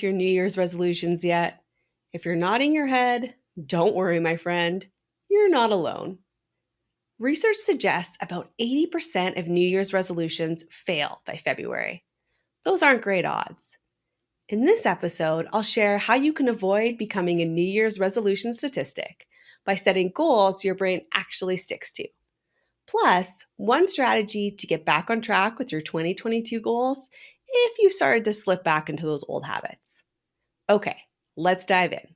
your New Year's resolutions yet? If you're nodding your head, don't worry, my friend. You're not alone. Research suggests about 80% of New Year's resolutions fail by February. Those aren't great odds. In this episode, I'll share how you can avoid becoming a New Year's resolution statistic by setting goals your brain actually sticks to. Plus, one strategy to get back on track with your 2022 goals if you started to slip back into those old habits. Okay, let's dive in.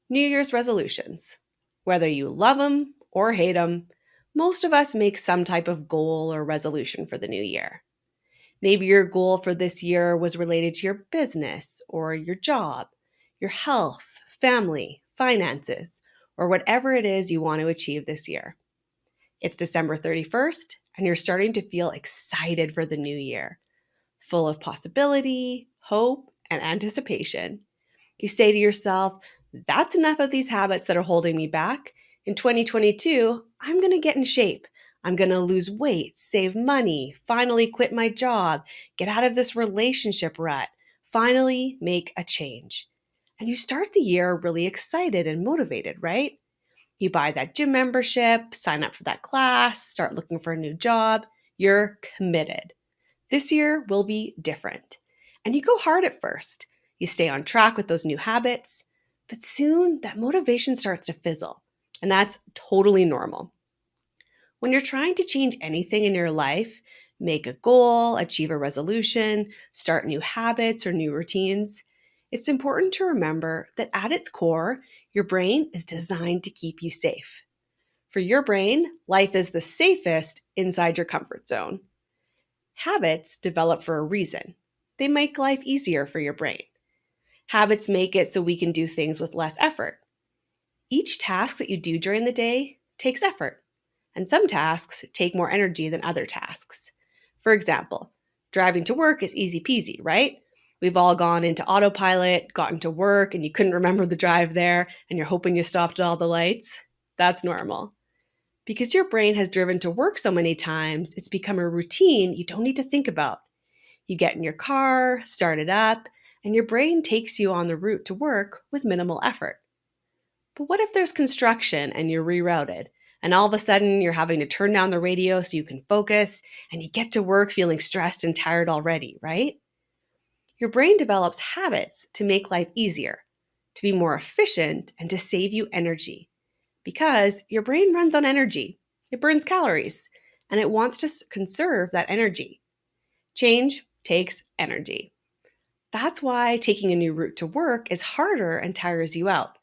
New Year's resolutions. Whether you love them or hate them, most of us make some type of goal or resolution for the new year. Maybe your goal for this year was related to your business or your job, your health, family, finances, or whatever it is you want to achieve this year. It's December 31st, and you're starting to feel excited for the new year, full of possibility, hope, and anticipation. You say to yourself, that's enough of these habits that are holding me back. In 2022, I'm going to get in shape. I'm going to lose weight, save money, finally quit my job, get out of this relationship rut, finally make a change. And you start the year really excited and motivated, right? You buy that gym membership, sign up for that class, start looking for a new job. You're committed. This year will be different. And you go hard at first. You stay on track with those new habits, but soon that motivation starts to fizzle, and that's totally normal. When you're trying to change anything in your life, make a goal, achieve a resolution, start new habits or new routines, it's important to remember that at its core, your brain is designed to keep you safe. For your brain, life is the safest inside your comfort zone. Habits develop for a reason. They make life easier for your brain. Habits make it so we can do things with less effort. Each task that you do during the day takes effort, and some tasks take more energy than other tasks. For example, driving to work is easy peasy, right? We've all gone into autopilot, gotten to work, and you couldn't remember the drive there, and you're hoping you stopped at all the lights. That's normal. Because your brain has driven to work so many times, it's become a routine you don't need to think about. You get in your car, start it up, and your brain takes you on the route to work with minimal effort. But what if there's construction and you're rerouted, and all of a sudden you're having to turn down the radio so you can focus, and you get to work feeling stressed and tired already, right? Your brain develops habits to make life easier, to be more efficient, and to save you energy. Because your brain runs on energy. It burns calories, and it wants to conserve that energy. Change takes energy. That's why taking a new route to work is harder and tires you out.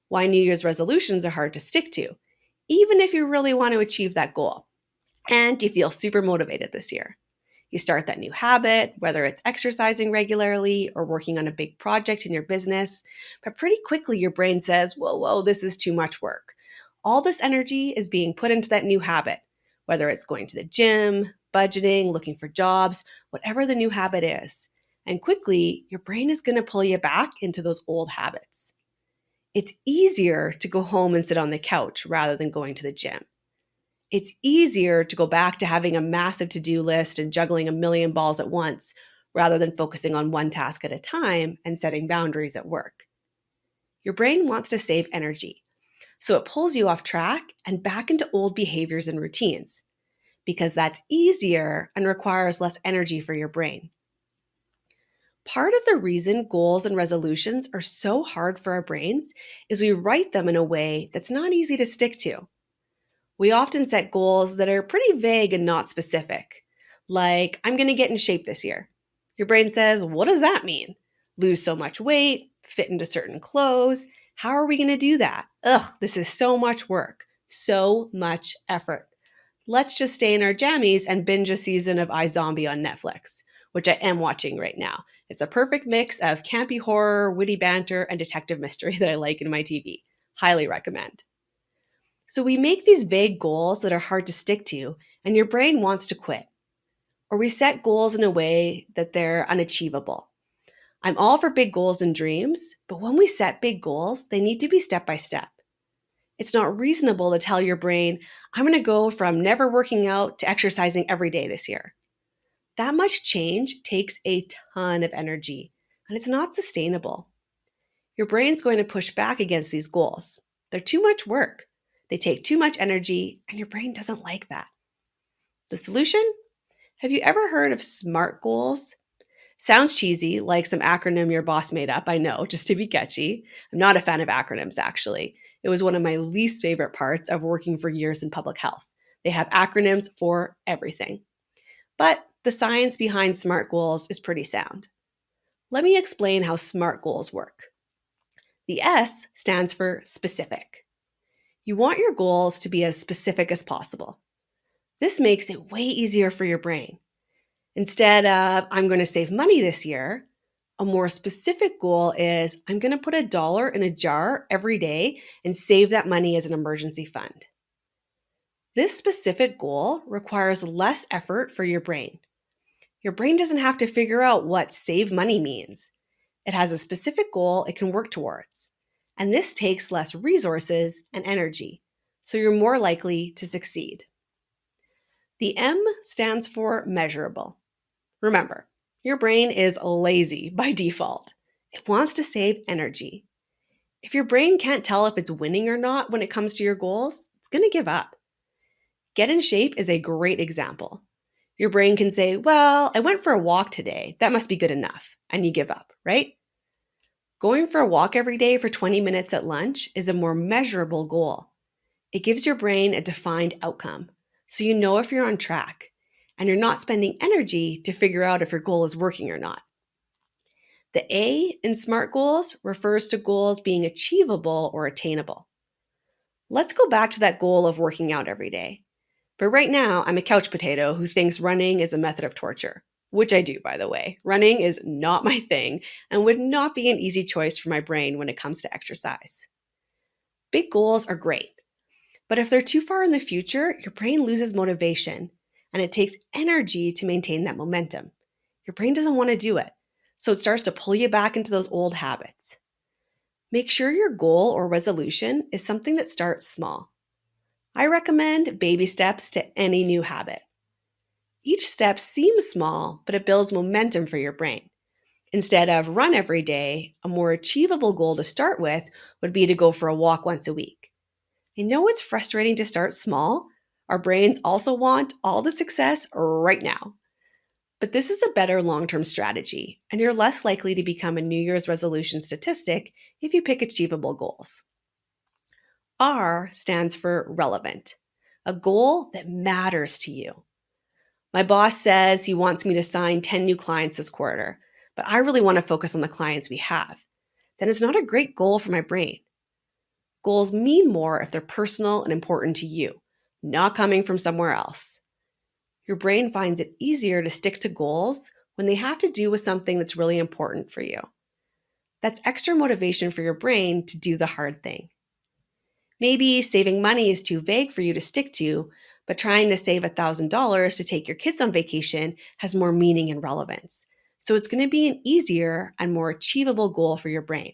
Why New Year's resolutions are hard to stick to, even if you really want to achieve that goal. And you feel super motivated this year. You start that new habit, whether it's exercising regularly or working on a big project in your business, but pretty quickly your brain says, whoa, this is too much work. All this energy is being put into that new habit, whether it's going to the gym, budgeting, looking for jobs, whatever the new habit is. And quickly, your brain is going to pull you back into those old habits. It's easier to go home and sit on the couch rather than going to the gym. It's easier to go back to having a massive to-do list and juggling a million balls at once rather than focusing on one task at a time and setting boundaries at work. Your brain wants to save energy, so it pulls you off track and back into old behaviors and routines because that's easier and requires less energy for your brain. Part of the reason goals and resolutions are so hard for our brains is we write them in a way that's not easy to stick to. We often set goals that are pretty vague and not specific, like, I'm going to get in shape this year. Your brain says, what does that mean? Lose so much weight, fit into certain clothes. How are we going to do that? Ugh, this is so much work, so much effort. Let's just stay in our jammies and binge a season of iZombie on Netflix, which I am watching right now. It's a perfect mix of campy horror, witty banter, and detective mystery that I like in my TV. Highly recommend. So we make these vague goals that are hard to stick to, and your brain wants to quit. Or we set goals in a way that they're unachievable. I'm all for big goals and dreams, but when we set big goals, they need to be step by step. It's not reasonable to tell your brain, I'm going to go from never working out to exercising every day this year. That much change takes a ton of energy, and it's not sustainable. Your brain's going to push back against these goals. They're too much work. They take too much energy, and your brain doesn't like that. The solution? Have you ever heard of SMART goals? Sounds cheesy, like some acronym your boss made up, I know, just to be catchy. I'm not a fan of acronyms, actually. It was one of my least favorite parts of working for years in public health. They have acronyms for everything. But the science behind SMART goals is pretty sound. Let me explain how SMART goals work. The S stands for specific. You want your goals to be as specific as possible. This makes it way easier for your brain. Instead of, I'm going to save money this year, a more specific goal is, I'm going to put $1 in a jar every day and save that money as an emergency fund. This specific goal requires less effort for your brain. Your brain doesn't have to figure out what save money means. It has a specific goal it can work towards. And this takes less resources and energy, so you're more likely to succeed. The M stands for measurable. Remember, your brain is lazy by default. It wants to save energy. If your brain can't tell if it's winning or not when it comes to your goals, it's going to give up. Get in shape is a great example. Your brain can say, well, I went for a walk today. That must be good enough. And you give up, right? Going for a walk every day for 20 minutes at lunch is a more measurable goal. It gives your brain a defined outcome, so you know if you're on track, and you're not spending energy to figure out if your goal is working or not. The A in SMART goals refers to goals being achievable or attainable. Let's go back to that goal of working out every day. But right now, I'm a couch potato who thinks running is a method of torture, which I do, by the way. Running is not my thing and would not be an easy choice for my brain when it comes to exercise. Big goals are great, but if they're too far in the future, your brain loses motivation, and it takes energy to maintain that momentum. Your brain doesn't want to do it, so it starts to pull you back into those old habits. Make sure your goal or resolution is something that starts small. I recommend baby steps to any new habit. Each step seems small, but it builds momentum for your brain. Instead of run every day, a more achievable goal to start with would be to go for a walk once a week. I know it's frustrating to start small. Our brains also want all the success right now. But this is a better long-term strategy, and you're less likely to become a New Year's resolution statistic if you pick achievable goals. R stands for relevant, a goal that matters to you. My boss says he wants me to sign 10 new clients this quarter, but I really want to focus on the clients we have. Then it's not a great goal for my brain. Goals mean more if they're personal and important to you, not coming from somewhere else. Your brain finds it easier to stick to goals when they have to do with something that's really important for you. That's extra motivation for your brain to do the hard thing. Maybe saving money is too vague for you to stick to, but trying to save $1,000 to take your kids on vacation has more meaning and relevance. So it's going to be an easier and more achievable goal for your brain.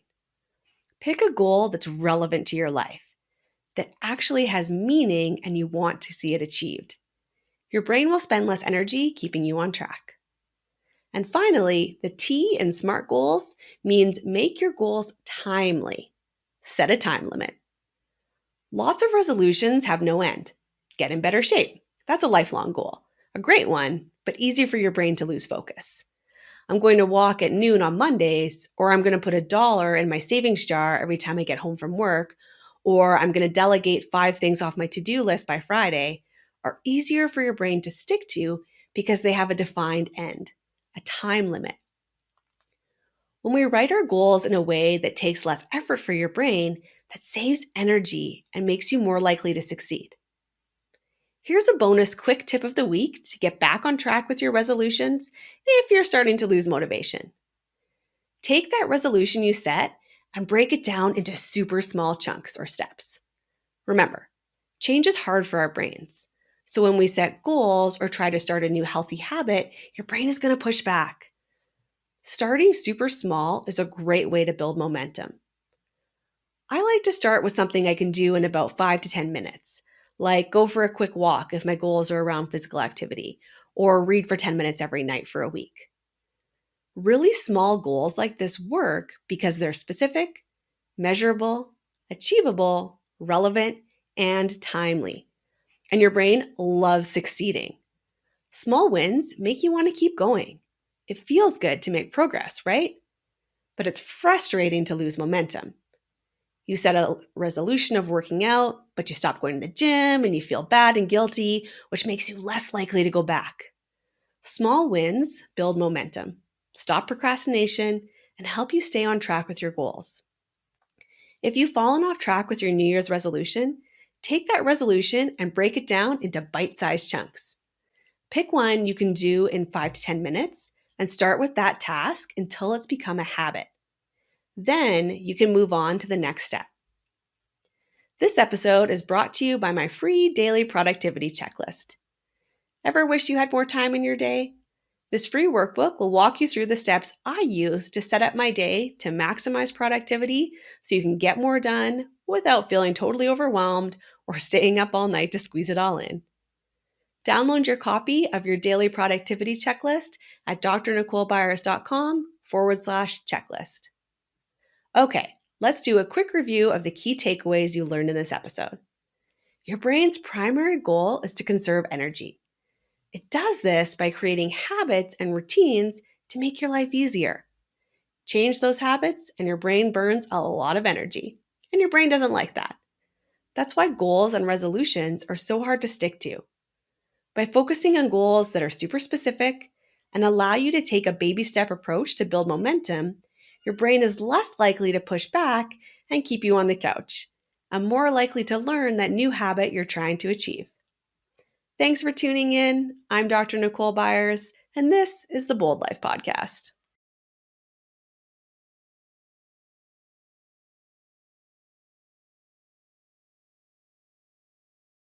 Pick a goal that's relevant to your life, that actually has meaning and you want to see it achieved. Your brain will spend less energy keeping you on track. And finally, the T in SMART goals means make your goals timely. Set a time limit. Lots of resolutions have no end. Get in better shape. That's a lifelong goal. A great one, but easy for your brain to lose focus. I'm going to walk at noon on Mondays, or I'm going to put $1 in my savings jar every time I get home from work, or I'm going to delegate 5 things off my to-do list by Friday, are easier for your brain to stick to because they have a defined end, a time limit. When we write our goals in a way that takes less effort for your brain, that saves energy and makes you more likely to succeed. Here's a bonus quick tip of the week to get back on track with your resolutions if you're starting to lose motivation. Take that resolution you set and break it down into super small chunks or steps. Remember, change is hard for our brains. So when we set goals or try to start a new healthy habit, your brain is going to push back. Starting super small is a great way to build momentum. I like to start with something I can do in about 5 to 10 minutes, like go for a quick walk if my goals are around physical activity, or read for 10 minutes every night for a week. Really small goals like this work because they're specific, measurable, achievable, relevant, and timely. And your brain loves succeeding. Small wins make you want to keep going. It feels good to make progress, right? But it's frustrating to lose momentum. You set a resolution of working out, but you stop going to the gym and you feel bad and guilty, which makes you less likely to go back. Small wins build momentum, stop procrastination, and help you stay on track with your goals. If you've fallen off track with your New Year's resolution, take that resolution and break it down into bite-sized chunks. Pick one you can do in 5 to 10 minutes and start with that task until it's become a habit. Then you can move on to the next step. This episode is brought to you by my free daily productivity checklist. Ever wish you had more time in your day? This free workbook will walk you through the steps I use to set up my day to maximize productivity so you can get more done without feeling totally overwhelmed or staying up all night to squeeze it all in. Download your copy of your daily productivity checklist at drnicolebyers.com/checklist. Okay, let's do a quick review of the key takeaways you learned in this episode. Your brain's primary goal is to conserve energy. It does this by creating habits and routines to make your life easier. Change those habits and your brain burns a lot of energy. And your brain doesn't like that. That's why goals and resolutions are so hard to stick to. By focusing on goals that are super specific and allow you to take a baby step approach to build momentum, your brain is less likely to push back and keep you on the couch, and more likely to learn that new habit you're trying to achieve. Thanks for tuning in. I'm Dr. Nicole Byers, and this is the Bold Life Podcast.